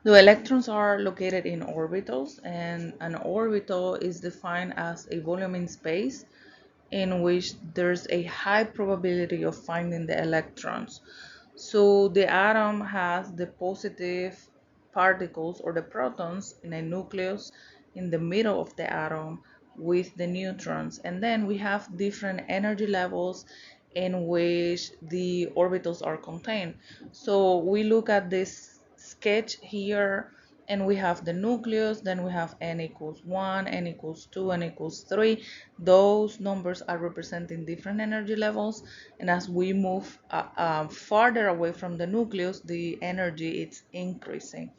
The electrons are located in orbitals, and an orbital is defined as a volume in space in which there's a high probability of finding the electrons. So the atom has the positive particles or the protons in a nucleus in the middle of the atom with the neutrons. And then we have different energy levels in which the orbitals are contained. So we look at this sketch here and we have the nucleus, then we have n equals 1, n equals 2, n equals 3. Those numbers are representing different energy levels, and as we move farther away from the nucleus, the energy is increasing.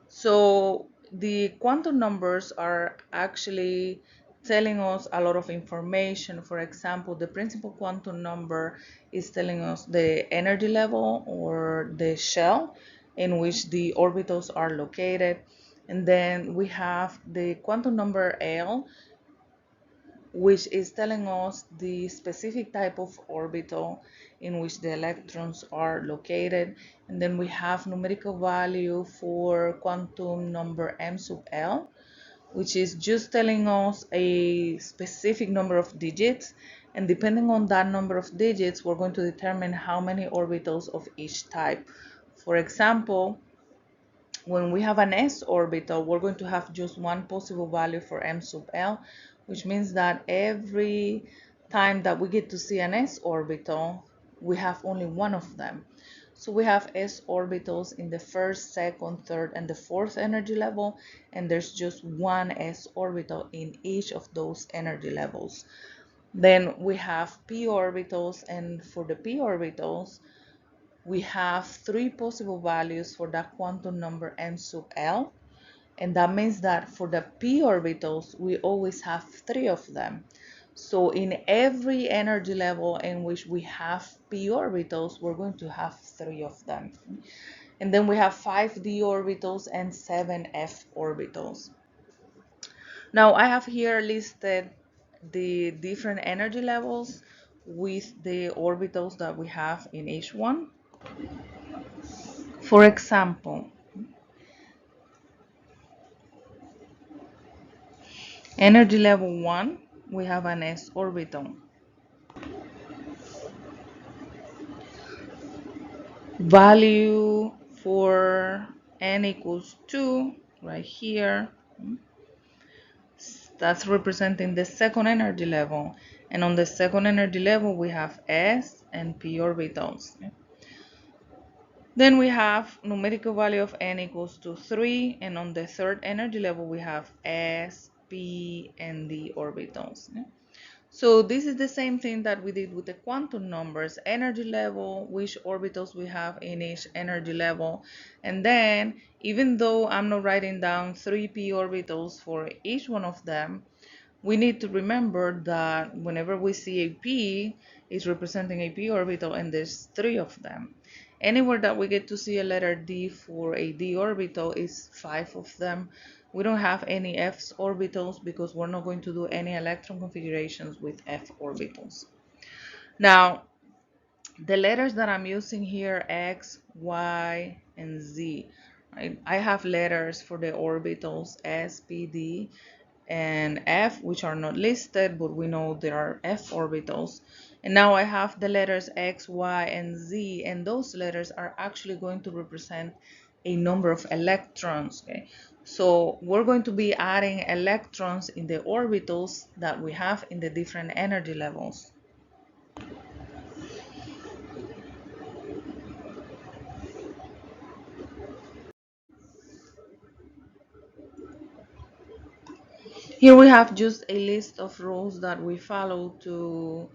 So the quantum numbers are actually telling us a lot of information. For example, the principal quantum number is telling us the energy level or the shell in which the orbitals are located. And then we have the quantum number L, which is telling us the specific type of orbital in which the electrons are located. And then we have numerical value for quantum number m sub l, which is just telling us a specific number of digits. And depending on that number of digits, we're going to determine how many orbitals of each type. For example, when we have an s orbital, we're going to have just one possible value for m sub l, which means that every time that we get to see an s orbital, we have only one of them. So we have s orbitals in the first, second, third, and the fourth energy level, and there's just one s orbital in each of those energy levels. Then we have p orbitals, and for the p orbitals, we have three possible values for that quantum number m sub l, and that means that for the p orbitals we always have three of them. So in every energy level in which we have p orbitals, we're going to have three of them. And then we have 5d orbitals and 7f orbitals. Now I have here listed the different energy levels with the orbitals that we have in each one. For example, energy level 1, we have an s orbital. Value for n equals 2, right here. That's representing the second energy level. And on the second energy level, we have s and p orbitals. Then we have numerical value of n equals to 3, and on the third energy level we have s, p, and d orbitals. So this is the same thing that we did with the quantum numbers: energy level, which orbitals we have in each energy level. And then, even though I'm not writing down 3p orbitals for each one of them, we need to remember that whenever we see a p, it's representing a p orbital, and there's three of them. Anywhere that we get to see a letter d for a d orbital is 5 of them. We don't have any f orbitals because we're not going to do any electron configurations with f orbitals. Now, the letters that I'm using here, x, y, and z, right? I have letters for the orbitals s, p, d, and f, which are not listed, but we know there are f orbitals. And now I have the letters x, y, and z, and those letters are actually going to represent a number of electrons. Okay? So we're going to be adding electrons in the orbitals that we have in the different energy levels. Here we have just a list of rules that we follow to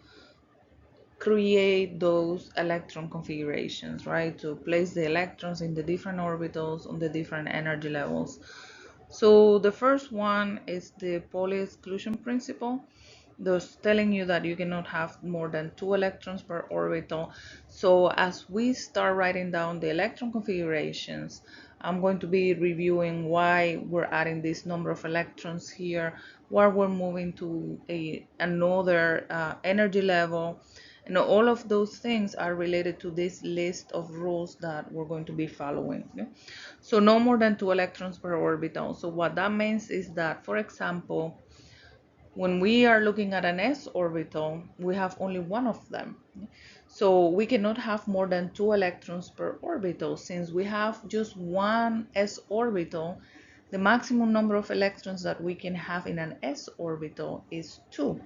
create those electron configurations, right? To place the electrons in the different orbitals on the different energy levels. So the first one is the Pauli exclusion principle, thus telling you that you cannot have more than 2 electrons per orbital. So as we start writing down the electron configurations, I'm going to be reviewing why we're adding this number of electrons here, why we're moving to another energy level. And all of those things are related to this list of rules that we're going to be following. Okay? So no more than 2 electrons per orbital. So what that means is that, for example, when we are looking at an s orbital, we have only one of them. So we cannot have more than 2 electrons per orbital. Since we have just one s orbital, the maximum number of electrons that we can have in an s orbital is 2.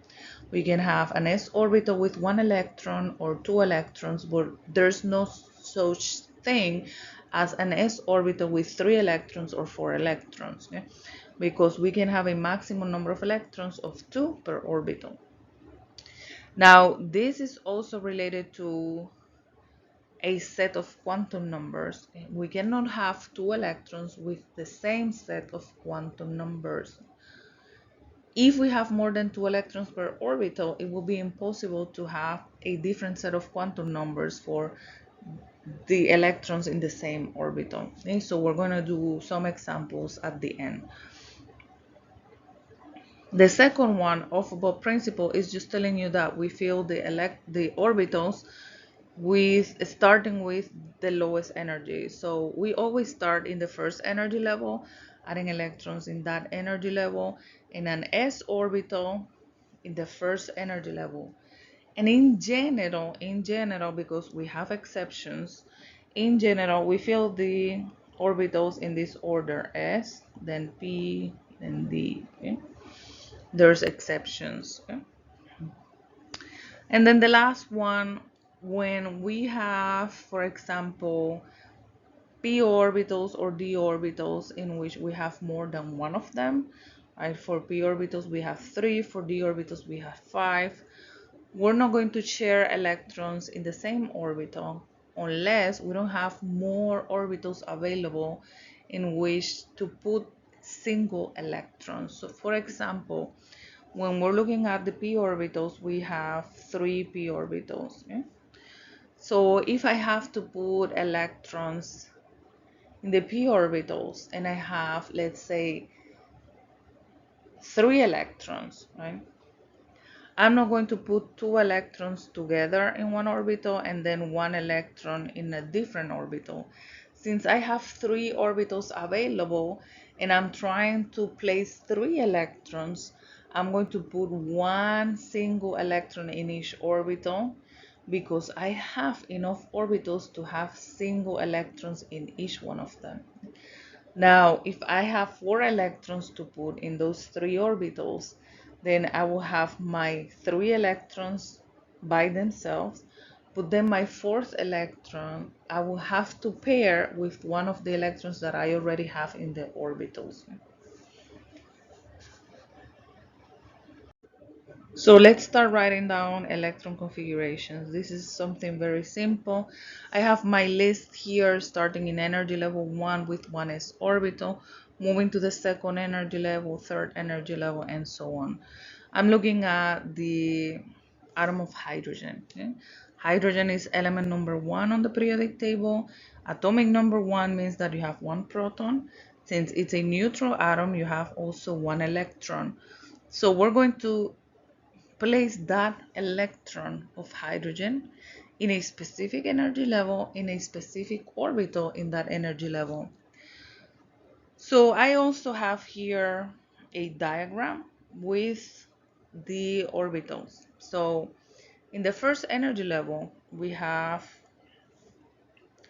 We can have an s orbital with 1 electron or 2 electrons, but there's no such thing as an s orbital with 3 electrons or 4 electrons. Okay? Because we can have a maximum number of electrons of 2 per orbital. Now, this is also related to a set of quantum numbers. We cannot have 2 electrons with the same set of quantum numbers. If we have more than 2 electrons per orbital, it will be impossible to have a different set of quantum numbers for the electrons in the same orbital. Okay, so we're going to do some examples at the end. The second one, off-above principle, is just telling you that we fill the orbitals with starting with the lowest energy. So we always start in the first energy level, adding electrons in that energy level, in an s orbital in the first energy level. And in general, because we have exceptions, in general, we fill the orbitals in this order: s, then p, then d. Okay? There's exceptions. Okay? And then the last one, when we have, for example, p orbitals or d orbitals in which we have more than one of them, right? For p orbitals we have 3, for d orbitals we have 5. We're not going to share electrons in the same orbital unless we don't have more orbitals available in which to put single electrons. So for example, when we're looking at the p orbitals, we have 3 p orbitals. Okay? So if I have to put electrons in the p orbitals and I have, let's say, 3 electrons, right? I'm not going to put 2 electrons together in one orbital and then 1 electron in a different orbital. Since I have 3 orbitals available and I'm trying to place 3 electrons, I'm going to put 1 single electron in each orbital because I have enough orbitals to have single electrons in each one of them. Now, if I have 4 electrons to put in those 3 orbitals, then I will have my 3 electrons by themselves, but then my 4th electron, I will have to pair with one of the electrons that I already have in the orbitals. So let's start writing down electron configurations. This is something very simple. I have my list here starting in energy level 1 with 1s orbital, moving to the second energy level, third energy level, and so on. I'm looking at the atom of hydrogen. Okay? Hydrogen is element number 1 on the periodic table. Atomic number 1 means that you have 1 proton. Since it's a neutral atom, you have also 1 electron. So we're going to place that electron of hydrogen in a specific energy level in a specific orbital in that energy level. So I also have here a diagram with the orbitals. So in the first energy level, we have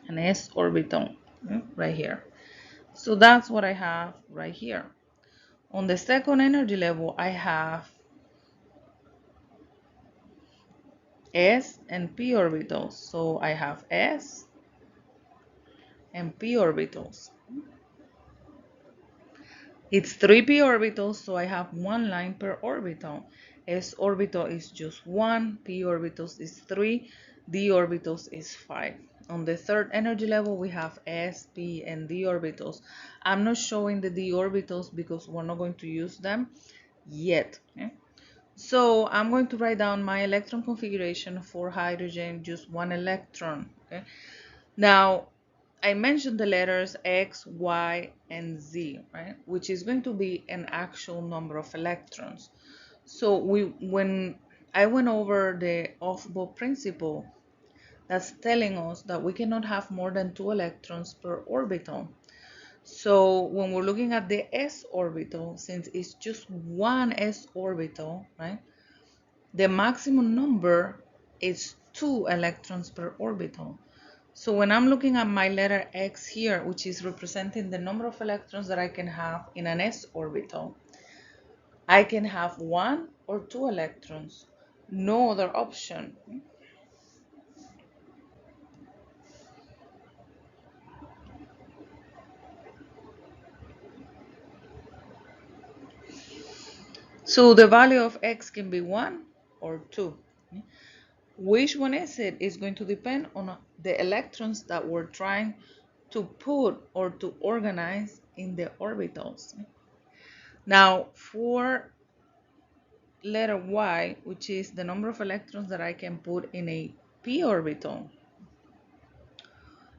an s orbital right here. So that's what I have right here. On the second energy level, I have s and p orbitals. So I have s and p orbitals. It's 3 p orbitals, so I have 1 line per orbital. S orbital is just 1, p orbitals is 3, d orbitals is 5. On the third energy level, we have s, p, and d orbitals. I'm not showing the d orbitals because we're not going to use them yet. Okay? So I'm going to write down my electron configuration for hydrogen, just 1 electron. Okay? Now, I mentioned the letters X, Y, and Z, right? Which is going to be an actual number of electrons. So when I went over the off-bow principle that's telling us that we cannot have more than 2 electrons per orbital. So when we're looking at the s orbital, since it's just one s orbital, right, the maximum number is 2 electrons per orbital. So when I'm looking at my letter X here, which is representing the number of electrons that I can have in an s orbital, I can have 1 or 2 electrons, no other option. So the value of X can be 1 or 2. Which one is it is going to depend on the electrons that we're trying to put or to organize in the orbitals. Now, for letter Y, which is the number of electrons that I can put in a p orbital,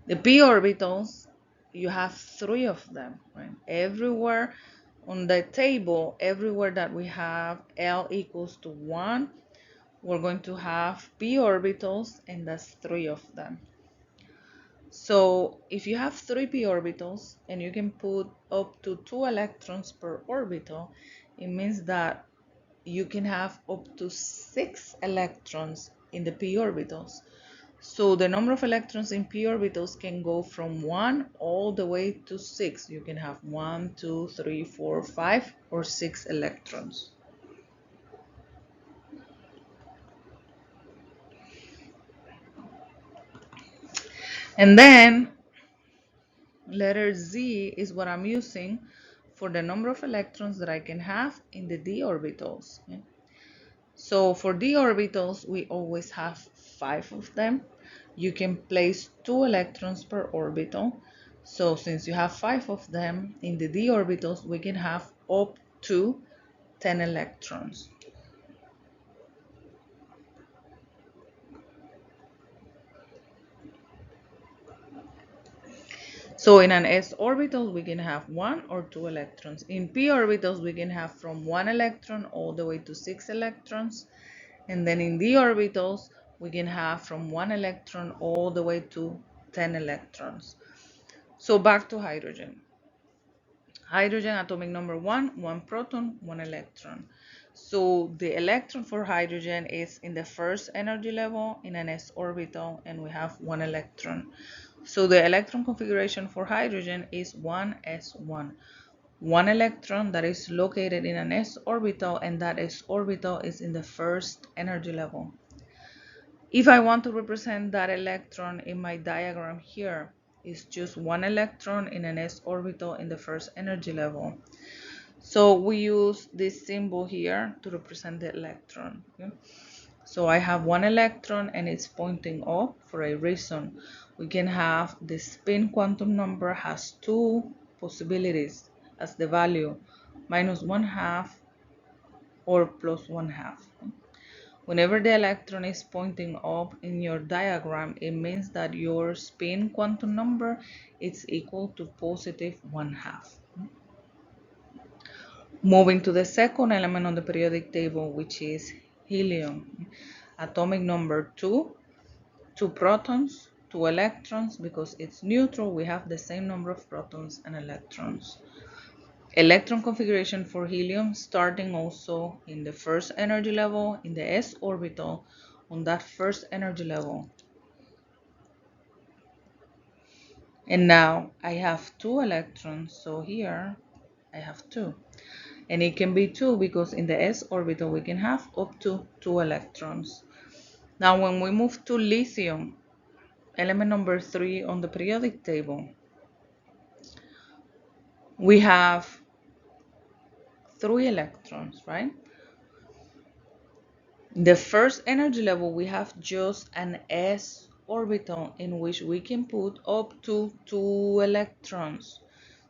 the p orbitals, you have 3 of them, right? Everywhere on the table, everywhere that we have L equals to 1, we're going to have p orbitals, and that's 3 of them. So if you have 3 p orbitals and you can put up to 2 electrons per orbital, it means that you can have up to 6 electrons in the p orbitals. So the number of electrons in p orbitals can go from 1 all the way to 6. You can have 1, 2, 3, 4, 5, or 6 electrons. And then letter Z is what I'm using for the number of electrons that I can have in the d orbitals. Okay? So for d orbitals, we always have 5 of them. You can place 2 electrons per orbital. So since you have 5 of them in the d orbitals, we can have up to 10 electrons. So in an s orbital, we can have 1 or 2 electrons. In p orbitals, we can have from 1 electron all the way to 6 electrons. And then in d orbitals, we can have from 1 electron all the way to 10 electrons. So back to hydrogen. Hydrogen atomic number 1, 1 proton, 1 electron. So the electron for hydrogen is in the first energy level in an s orbital, and we have 1 electron. So the electron configuration for hydrogen is 1s1. 1 electron that is located in an s orbital, and that s orbital is in the first energy level. If I want to represent that electron in my diagram here, it's just 1 electron in an s orbital in the first energy level. So we use this symbol here to represent the electron. Okay? So I have 1 electron and it's pointing up for a reason. We can have the spin quantum number has 2 possibilities as the value, -1/2 or +1/2. Whenever the electron is pointing up in your diagram, it means that your spin quantum number is equal to +1/2. Moving to the second element on the periodic table, which is helium. Atomic number 2, 2 protons, 2 electrons. Because it's neutral, we have the same number of protons and electrons. Electron configuration for helium starting also in the first energy level in the s orbital on that first energy level. And now I have 2 electrons, so here I have 2. And it can be 2 because in the s orbital we can have up to 2 electrons. Now when we move to lithium, element number 3 on the periodic table, we have 3 electrons, right? The first energy level, we have just an s orbital in which we can put up to 2 electrons.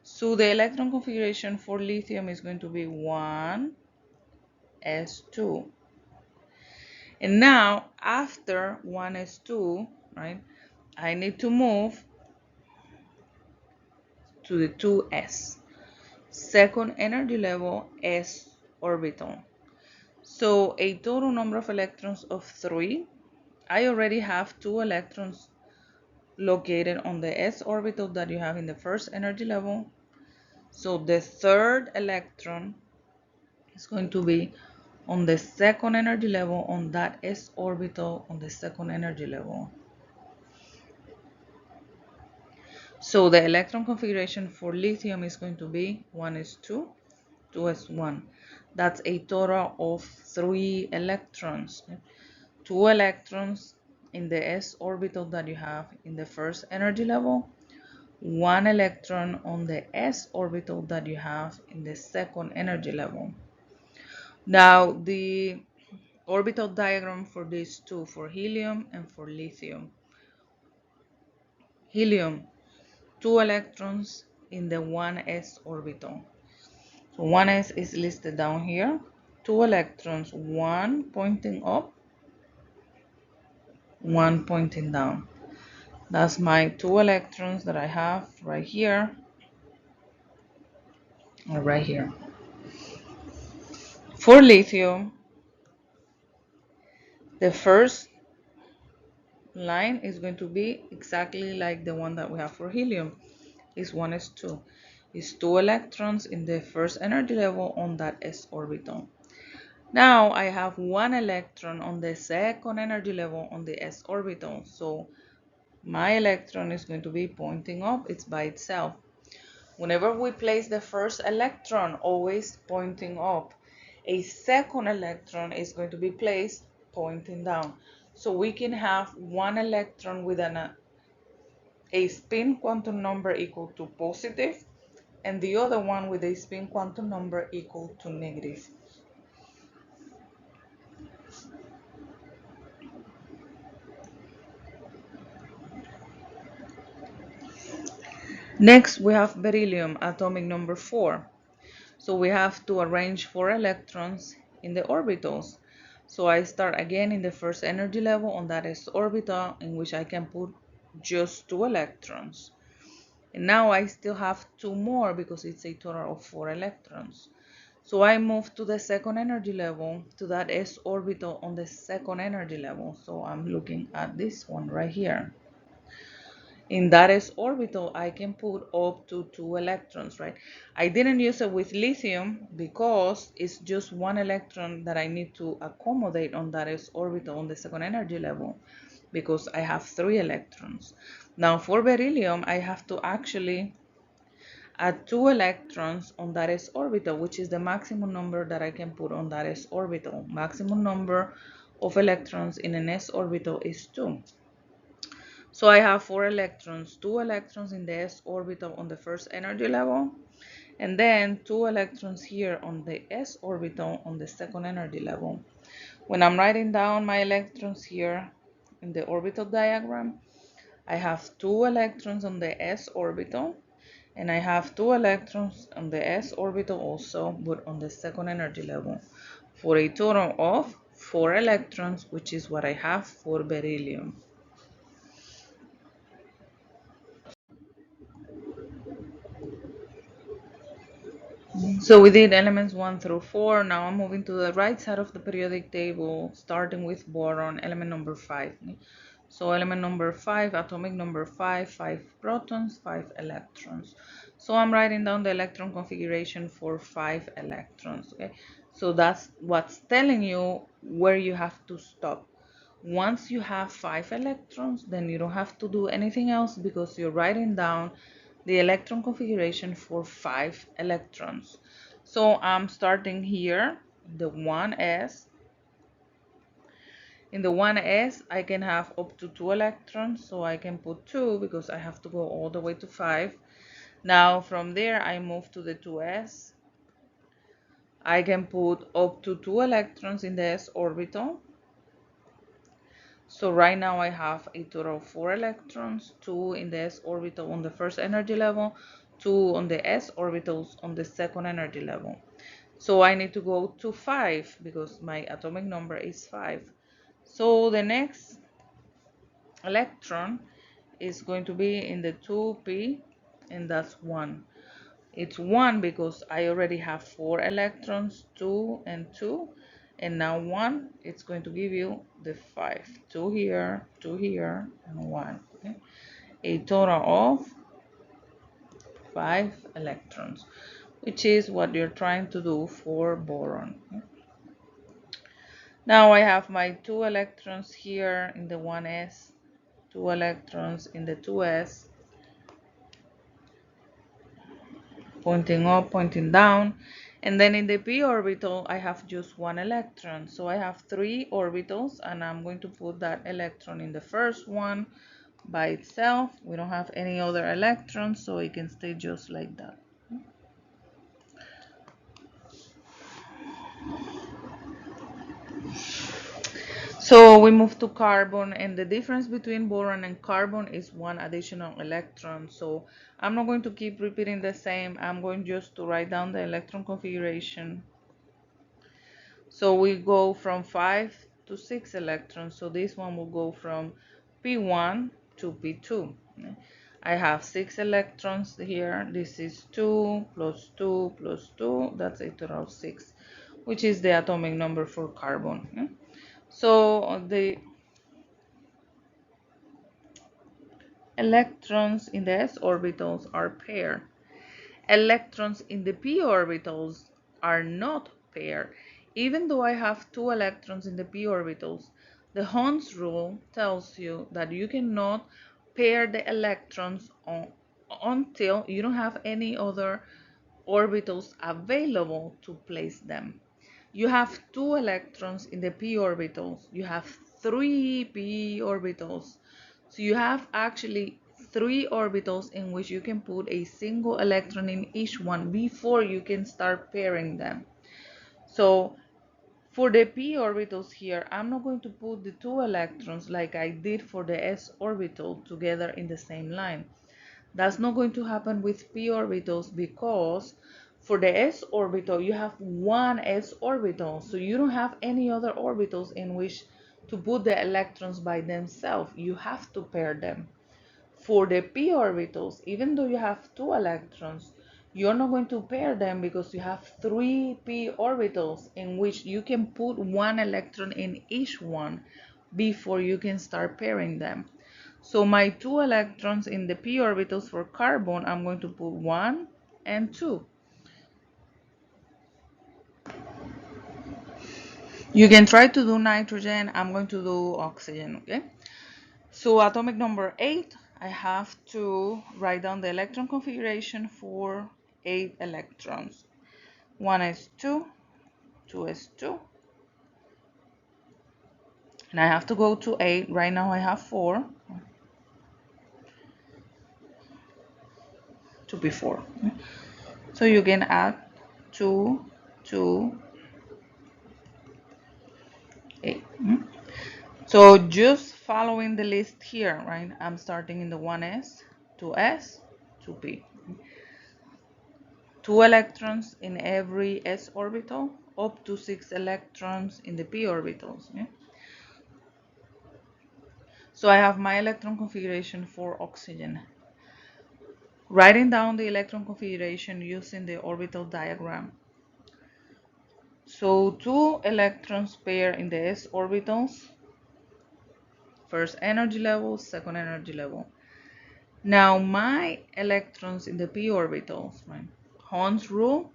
So the electron configuration for lithium is going to be 1s2. And now after 1s2, right, I need to move to the 2s. Second energy level, s orbital. So a total number of electrons of 3. I already have 2 electrons located on the s orbital that you have in the first energy level. So the third electron is going to be on the second energy level on that s orbital on the second energy level. So the electron configuration for lithium is going to be 1s2, 2s1. That's a total of 3 electrons. 2 electrons in the s orbital that you have in the first energy level, 1 electron on the s orbital that you have in the second energy level. Now the orbital diagram for these two, for helium and for lithium. Helium, 2 electrons in the 1s orbital. So 1s is listed down here. 2 electrons, 1 pointing up, 1 pointing down. That's my 2 electrons that I have right here or right here. For lithium, the first line is going to be exactly like the one that we have for helium. Is 1s2. It's 2 electrons in the first energy level on that s orbital. Now I have 1 electron on the second energy level on the s orbital. So my electron is going to be pointing up. It's by itself. Whenever we place the first electron, always pointing up, a second electron is going to be placed pointing down. So we can have 1 electron with a spin quantum number equal to positive and the other one with a spin quantum number equal to negative. Next, we have beryllium, atomic number 4. So we have to arrange 4 electrons in the orbitals. So I start again in the first energy level on that s orbital, in which I can put just 2 electrons. And now I still have 2 more because it's a total of 4 electrons. So I move to the second energy level, to that s orbital on the second energy level. So I'm looking at this one right here. In that s orbital, I can put up to 2 electrons, right? I didn't use it with lithium because it's just 1 electron that I need to accommodate on that s orbital on the second energy level because I have 3 electrons. Now for beryllium, I have to actually add 2 electrons on that s orbital, which is the maximum number that I can put on that s orbital. Maximum number of electrons in an s orbital is 2. So I have 4 electrons, 2 electrons in the s orbital on the first energy level, and then 2 electrons here on the s orbital on the second energy level. When I'm writing down my electrons here in the orbital diagram, I have 2 electrons on the s orbital, and I have 2 electrons on the s orbital also, but on the second energy level, for a total of 4 electrons, which is what I have for beryllium. So we did elements 1 through 4. Now I'm moving to the right side of the periodic table, starting with boron, element number 5. So element number 5, atomic number 5, 5 protons, 5 electrons. So I'm writing down the electron configuration for 5 electrons. Okay, so that's what's telling you where you have to stop. Once you have 5 electrons, then you don't have to do anything else because you're writing down the electron configuration for 5 electrons. So I'm starting here, the 1s. In the 1s, I can have up to 2 electrons, so I can put 2 because I have to go all the way to 5. Now from there, I move to the 2s. I can put up to 2 electrons in the s orbital. So right now I have a total of 4 electrons, 2 in the s orbital on the first energy level, 2 on the s orbitals on the second energy level. So I need to go to 5 because my atomic number is 5. So the next electron is going to be in the 2p, and that's 1. It's 1 because I already have 4 electrons, 2 and 2, and now 1, it's going to give you the 5. 2 here, and 1. Okay? A total of 5 electrons, which is what you're trying to do for boron. Okay? Now I have my 2 electrons here in the 1s, 2 electrons in the 2s, pointing up, pointing down. And then in the p orbital, I have just 1 electron. So I have 3 orbitals, and I'm going to put that electron in the first one by itself. We don't have any other electrons, so it can stay just like that. So we move to carbon, and the difference between boron and carbon is 1 additional electron. So I'm not going to keep repeating the same. I'm going just to write down the electron configuration. So we go from 5 to 6 electrons. So this one will go from P1 to P2. I have 6 electrons here. This is 2 plus 2 plus 2. That's a total of 6, which is the atomic number for carbon. So the electrons in the s orbitals are paired. Electrons in the p orbitals are not paired. Even though I have 2 electrons in the p orbitals, the Hund's rule tells you that you cannot pair the electrons until you don't have any other orbitals available to place them. You have 2 electrons in the p orbitals. You have 3 p orbitals. So you have actually 3 orbitals in which you can put a single electron in each one before you can start pairing them. So for the p orbitals here, I'm not going to put the 2 electrons like I did for the s orbital together in the same line. That's not going to happen with p orbitals because for the s orbital you have 1 s orbital, so you don't have any other orbitals in which to put the electrons by themselves. You have to pair them. For the p orbitals, even though you have 2 electrons, you're not going to pair them because you have 3 p orbitals in which you can put 1 electron in each one before you can start pairing them. So my 2 electrons in the p orbitals for carbon, I'm going to put 1 and 2. You can try to do nitrogen. I'm going to do oxygen, okay? So atomic number 8, I have to write down the electron configuration for 8 electrons. 1s2, 2s2, and I have to go to 8. Right now I have 4 to be 4. So you can add 2, 2, 8. So just following the list here, right? I'm starting in the 1s, 2s, 2p. 2 electrons in every s orbital, up to 6 electrons in the p orbitals. Yeah? So I have my electron configuration for oxygen. Writing down the electron configuration using the orbital diagram. So 2 electrons pair in the s orbitals. First energy level, second energy level. Now my electrons in the p orbitals, right? Hund's rule,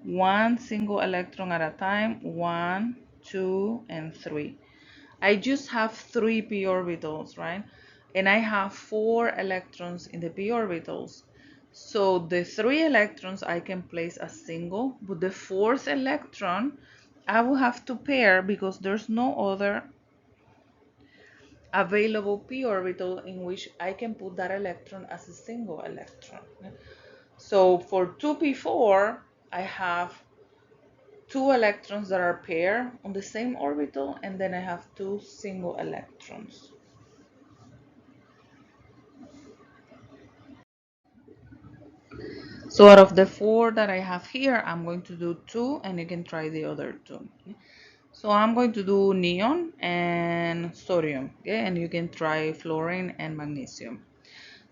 1 single electron at a time, 1, 2, and 3. I just have 3 p orbitals, right? And I have 4 electrons in the p orbitals. So the 3 electrons I can place as single, but the 4th electron I will have to pair because there's no other available p orbital in which I can put that electron as a single electron. So for 2p4, I have 2 electrons that are paired on the same orbital, and then I have 2 single electrons. So out of the 4 that I have here, I'm going to do 2, and you can try the other 2. So I'm going to do neon and sodium, okay? And you can try fluorine and magnesium.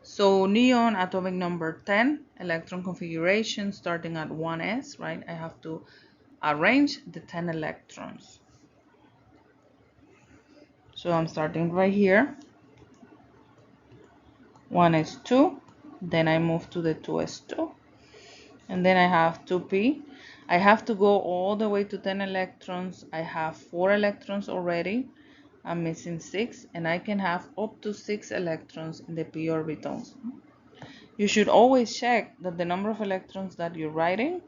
So neon, atomic number 10, electron configuration starting at 1s, right? I have to arrange the 10 electrons. So I'm starting right here. 1s2, then I move to the 2s2, and then I have 2p. I have to go all the way to 10 electrons. I have 4 electrons already. I'm missing 6, and I can have up to 6 electrons in the p orbitals. You should always check that the number of electrons that you're writing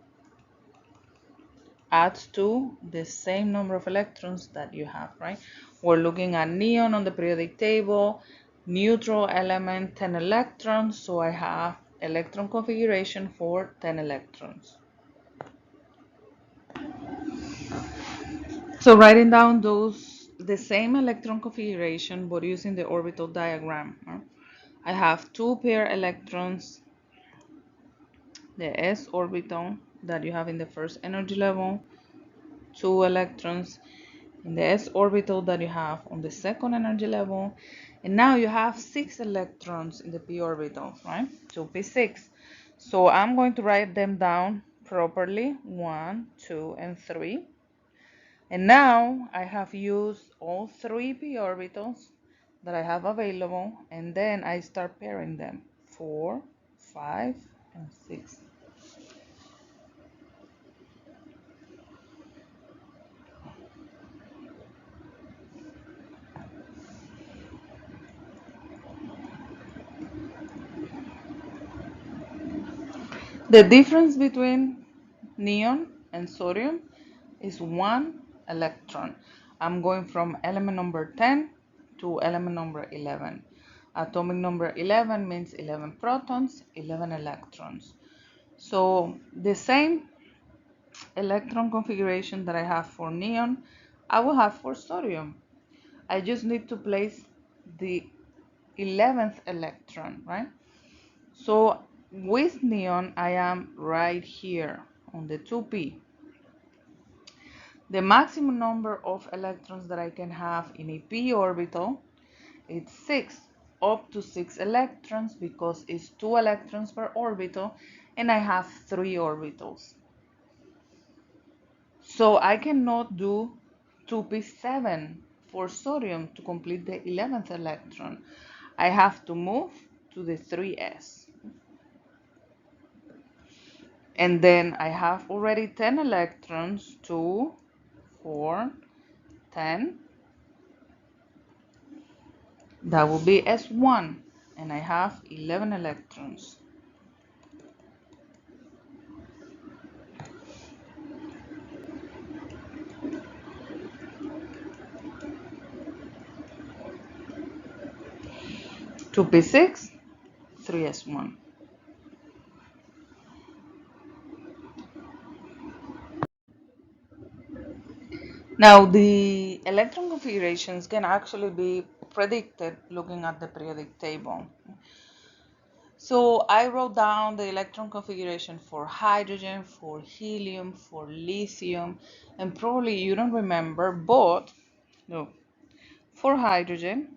adds to the same number of electrons that you have, right? We're looking at neon on the periodic table, neutral element 10 electrons, so I have electron configuration for 10 electrons. So writing down the same electron configuration but using the orbital diagram. I have 2 pair electrons, the s orbital that you have in the first energy level, 2 electrons in the s orbital that you have on the second energy level, and now you have 6 electrons in the p orbital, right? So p6. So I'm going to write them down properly, 1, 2, and 3. And now I have used all 3 p orbitals that I have available, and then I start pairing them, 4, 5, and 6. The difference between neon and sodium is 1 electron. I'm going from element number 10 to element number 11. Atomic number 11 means 11 protons, 11 electrons. So the same electron configuration that I have for neon, I will have for sodium. I just need to place the 11th electron, right? So with neon, I am right here on the 2p. The maximum number of electrons that I can have in a p orbital is 6, up to 6 electrons, because it's 2 electrons per orbital, and I have 3 orbitals. So I cannot do 2p7 for sodium to complete the 11th electron. I have to move to the 3s. And then I have already 10 electrons, 2, 4, 10. That will be S1, and I have 11 electrons. Two P6, 3s1. Now the electron configurations can actually be predicted looking at the periodic table. So I wrote down the electron configuration for hydrogen, for helium, for lithium, and probably you don't remember, but no, for hydrogen,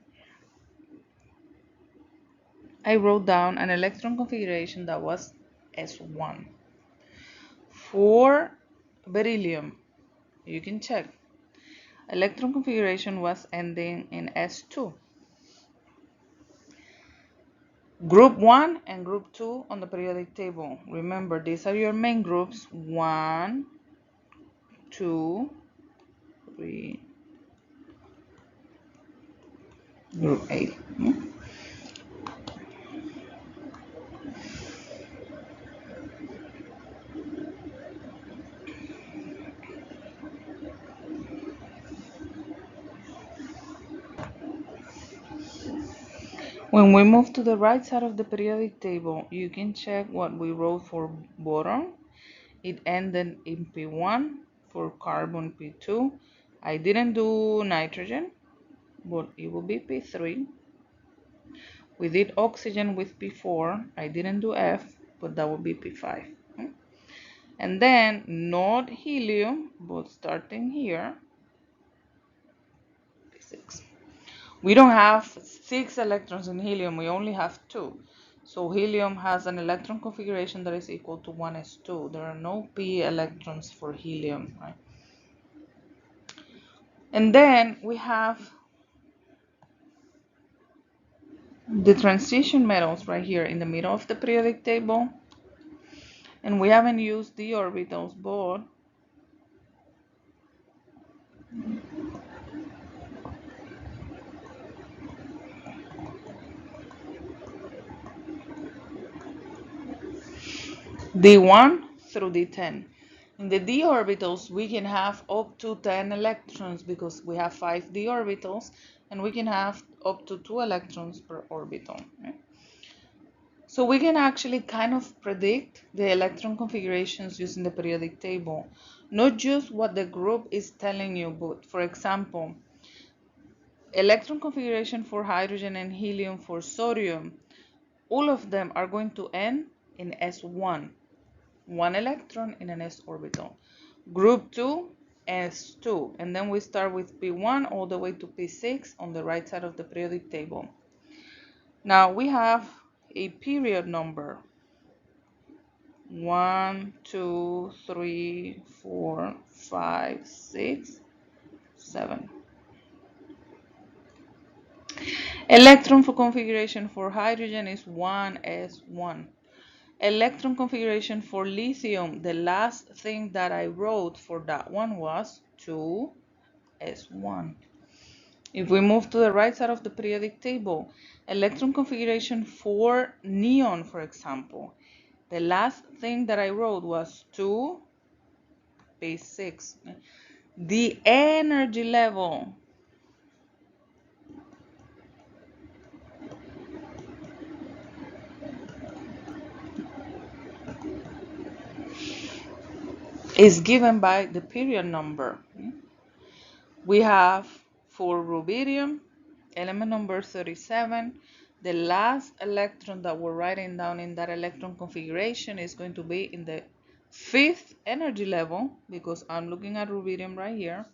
I wrote down an electron configuration that was S1. For beryllium, you can check. Electron configuration was ending in S2. Group 1 and group 2 on the periodic table. Remember, these are your main groups. 1, 2, 3, group 8. When we move to the right side of the periodic table, you can check what we wrote for boron. It ended in P1, for carbon P2. I didn't do nitrogen, but it will be P3. We did oxygen with P4. I didn't do F, but that would be P5. And then not helium, but starting here, P6. We don't have 6 electrons in helium, we only have 2. So helium has an electron configuration that is equal to 1s2. There are no p electrons for helium, right? And then we have the transition metals right here in the middle of the periodic table, and we haven't used the orbitals, but D1 through D10. In the d orbitals, we can have up to 10 electrons because we have 5 d orbitals, and we can have up to 2 electrons per orbital. Right? So we can actually kind of predict the electron configurations using the periodic table. Not just what the group is telling you, but for example, electron configuration for hydrogen and helium for sodium, all of them are going to end in S1, one electron in an s orbital. Group 2, S2, and then we start with P1 all the way to P6 on the right side of the periodic table. Now we have a period number. 1, 2, 3, 4, 5, 6, 7. Electron for configuration for hydrogen is 1s1. Electron configuration for lithium, the last thing that I wrote for that one was 2s1. If we move to the right side of the periodic table, electron configuration for neon, for example, the last thing that I wrote was 2p6. The energy level is given by the period number. We have for rubidium, element number 37, the last electron that we're writing down in that electron configuration is going to be in the 5th energy level, because I'm looking at rubidium right here.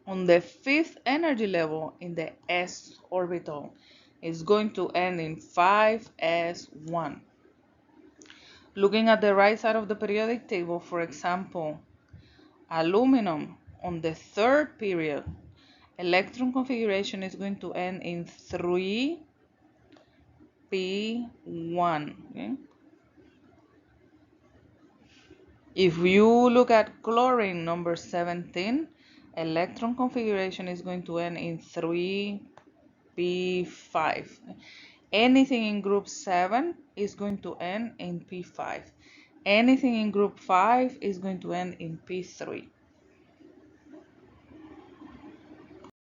On the 5th energy level in the s orbital is going to end in 5s1. Looking at the right side of the periodic table, for example, aluminum on the 3rd period, electron configuration is going to end in 3p1. Okay? If you look at chlorine number 17, electron configuration is going to end in 3p5. Anything in group 7 is going to end in p5. Anything in group 5 is going to end in p3.